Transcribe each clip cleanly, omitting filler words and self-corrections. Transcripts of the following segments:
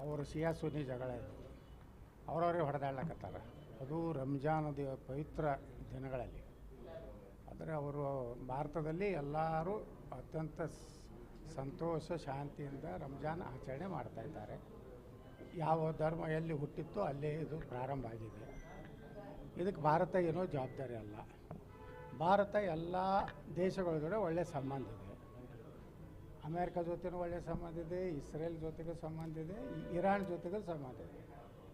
ಅವರು ಶಿಯಾ ಸುನ್ನಿ ಜಗಳ ಇದು, ಅವರವರೇ ಹೊಡೆದಾಡ್ಲಕತ್ತಾರ. ಅದು ರಂಜಾನದ ಪವಿತ್ರ ದಿನಗಳಲ್ಲಿ. ಆದರೆ ಅವರು ಭಾರತದಲ್ಲಿ ಎಲ್ಲರೂ ಅತ್ಯಂತ ಸಂತೋಷ ಶಾಂತಿಯಿಂದ ರಂಜಾನ್ ಆಚರಣೆ ಮಾಡ್ತಾಯಿದ್ದಾರೆ. ಯಾವ ಧರ್ಮ ಎಲ್ಲಿ ಹುಟ್ಟಿತ್ತೋ ಅಲ್ಲೇ ಇದು ಪ್ರಾರಂಭ ಆಗಿದೆ. ಇದಕ್ಕೆ ಭಾರತ ಏನೋ ಜವಾಬ್ದಾರಿ ಅಲ್ಲ. ಭಾರತ ಎಲ್ಲ ದೇಶಗಳ ಜೊತೆ ಒಳ್ಳೆಯ ಸಂಬಂಧ ಇದೆ. ಅಮೇರಿಕ ಜೊತೆನೂ ಒಳ್ಳೆಯ ಸಂಬಂಧ ಇದೆ, ಇಸ್ರೇಲ್ ಜೊತೆಗೂ ಸಂಬಂಧ ಇದೆ, ಇರಾನ್ ಜೊತೆಗೂ ಸಂಬಂಧ ಇದೆ.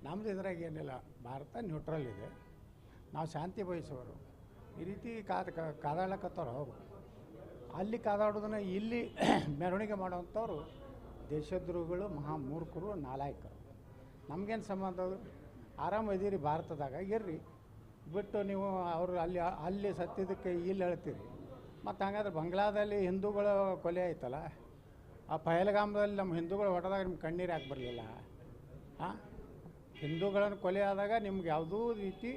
ನಮ್ಮದು ಇದ್ರಾಗ ಏನಿಲ್ಲ, ಭಾರತ ನ್ಯೂಟ್ರಲ್ ಇದೆ. ನಾವು ಶಾಂತಿ ಬಯಸೋರು. ಈ ರೀತಿ ಕಾದಾಡ್ಲಕತ್ತವ್ರು ಅವರು. ಅಲ್ಲಿ ಕಾದಾಡೋದನ್ನ ಇಲ್ಲಿ ಮೆರವಣಿಗೆ ಮಾಡೋವಂಥವ್ರು ದೇಶದ್ರೋಹಿಗಳು, ಮಹಾಮೂರ್ಖರು, ನಾಲಾಯಕರು. ನಮಗೇನು ಸಂಬಂಧ? ಅದು ಆರಾಮ ಇದೀರಿ ಭಾರತದಾಗ, ಇರ್ರಿ. ಬಿಟ್ಟು ನೀವು ಅವರು ಅಲ್ಲಿ ಸತ್ತಿದ್ದಕ್ಕೆ ಇಲ್ಲಿ ಹೇಳ್ತೀರಿ. ಮತ್ತು ಹಂಗಾದ್ರೆ ಬಂಗ್ಲಾದಲ್ಲಿ ಹಿಂದೂಗಳ ಕೊಲೆ ಆಯ್ತಲ್ಲ, ಆ ಪಹಲ್ಗಾಮದಲ್ಲಿ ನಮ್ಮ ಹಿಂದೂಗಳು ಹೊಡೆದಾಗ ನಿಮ್ಗೆ ಕಣ್ಣೀರು ಯಾಕೆ ಬರಲಿಲ್ಲ? ಹಾಂ, ಹಿಂದೂಗಳನ್ನು ಕೊಲೆ ಆದಾಗ ನಿಮ್ಗೆ ಯಾವುದೂ ರೀತಿ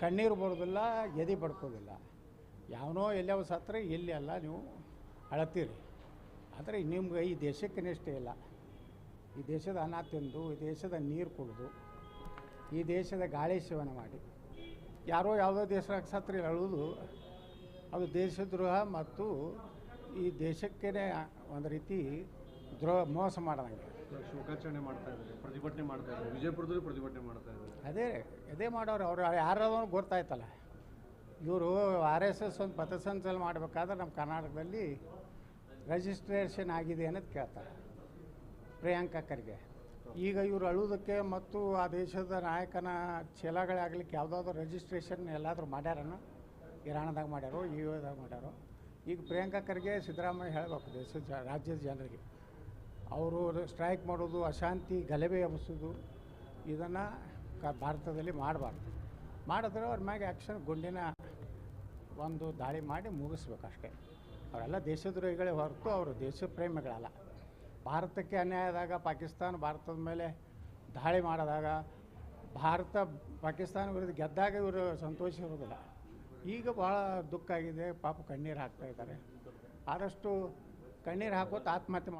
ಕಣ್ಣೀರು ಬರೋದಿಲ್ಲ, ಎದೆ ಬಡ್ಕೋದಿಲ್ಲ. ಯಾವನೋ ಎಲ್ಲೋ ಸತ್ತರೆ ಇಲ್ಲಿ ಅಲ್ಲ ನೀವು ಅಳತೀರಿ. ಆದರೆ ನಿಮ್ಗೆ ಈ ದೇಶಕ್ಕೆ ನಿಷ್ಠೆ ಇಲ್ಲ. ಈ ದೇಶದ ಅನ್ನ ತಿಂದು, ಈ ದೇಶದ ನೀರು ಕುಡಿದು, ಈ ದೇಶದ ಗಾಳಿ ಸೇವನೆ ಮಾಡಿ ಯಾರೋ ಯಾವುದೋ ದೇಶದಾಗ ಸತ್ರೆ ಅಳುವುದು ಅದು ದೇಶದ್ರೋಹ ಮತ್ತು ಈ ದೇಶಕ್ಕೇ ಒಂದು ರೀತಿ ಮೋಸ ಮಾಡ್ದಂಗೆ. ಶೋಕಾಚರಣೆ ಮಾಡ್ತಾ ಇದ್ದಾರೆ, ಪ್ರತಿಭಟನೆ ಮಾಡ್ತಾ ಇದ್ದಾರೆ, ವಿಜಯಪುರದಲ್ಲಿ ಪ್ರತಿಭಟನೆ ಮಾಡ್ತಾ ಇದ್ದಾರೆ. ಅದೇ ಮಾಡೋರು. ಅವ್ರು ಯಾರಾದ್ರೂ ಗೊತ್ತಾಯ್ತಲ್ಲ. ಇವರು RSS ಒಂದು ಪಥಸಂಚಲನ ಮಾಡಬೇಕಾದ್ರೆ ನಮ್ಮ ಕರ್ನಾಟಕದಲ್ಲಿ ರಿಜಿಸ್ಟ್ರೇಷನ್ ಆಗಿದೆ ಅನ್ನೋದು ಕೇಳ್ತಾರೆ ಪ್ರಿಯಾಂಕಾ ಖರ್ಗೆ. ಈಗ ಇವರು ಅಳುವುದಕ್ಕೆ ಮತ್ತು ಆ ದೇಶದ ನಾಯಕನ ಚೀಲಗಳಾಗಲಿಕ್ಕೆ ಯಾವುದಾದ್ರೂ ರಿಜಿಸ್ಟ್ರೇಷನ್ ಎಲ್ಲಾದರೂ ಮಾಡ್ಯಾರನೋ? ಇರಾನ್ದಾಗ ಮಾಡ್ಯಾರೋ, UAದಾಗ ಮಾಡ್ಯಾರೋ? ಈಗ ಪ್ರಿಯಾಂಕಾ ಖರ್ಗೆ ಸಿದ್ದರಾಮಯ್ಯ ಹೇಳಬೇಕು ದೇಶದ ರಾಜ್ಯದ ಜನರಿಗೆ, ಅವರು ಸ್ಟ್ರೈಕ್ ಮಾಡೋದು, ಅಶಾಂತಿ ಗಲಭೆ ಎಬ್ಬಿಸೋದು ಇದನ್ನು ಭಾರತದಲ್ಲಿ ಮಾಡಬಾರ್ದು. ಮಾಡಿದ್ರೆ ಅವ್ರ ಮ್ಯಾಗೆ ಆ್ಯಕ್ಷನ್ ಗುಂಡಿನ ಒಂದು ದಾಳಿ ಮಾಡಿ ಮುಗಿಸ್ಬೇಕಷ್ಟೇ. ಅವರೆಲ್ಲ ದೇಶದ್ರೋಹಿಗಳೇ ಹೊರತು ಅವರು ದೇಶ ಪ್ರೇಮಿಗಳಲ್ಲ. ಭಾರತಕ್ಕೆ ಅನ್ಯಾಯ ಆದಾಗ ಪಾಕಿಸ್ತಾನ ಭಾರತದ ಮೇಲೆ ದಾಳಿ ಮಾಡಿದಾಗ ಪಾಕಿಸ್ತಾನ ವಿರುದ್ಧ ಗೆದ್ದಾಗ ಇವರು ಸಂತೋಷಿರೋದಿಲ್ಲ. ಈಗ ಭಾಳ ದುಃಖ ಆಗಿದೆ, ಪಾಪ ಕಣ್ಣೀರು ಹಾಕ್ತಾಯಿದ್ದಾರೆ. ಆದಷ್ಟು ಕಣ್ಣೀರು ಹಾಕೋತ ಆತ್ಮಹತ್ಯೆ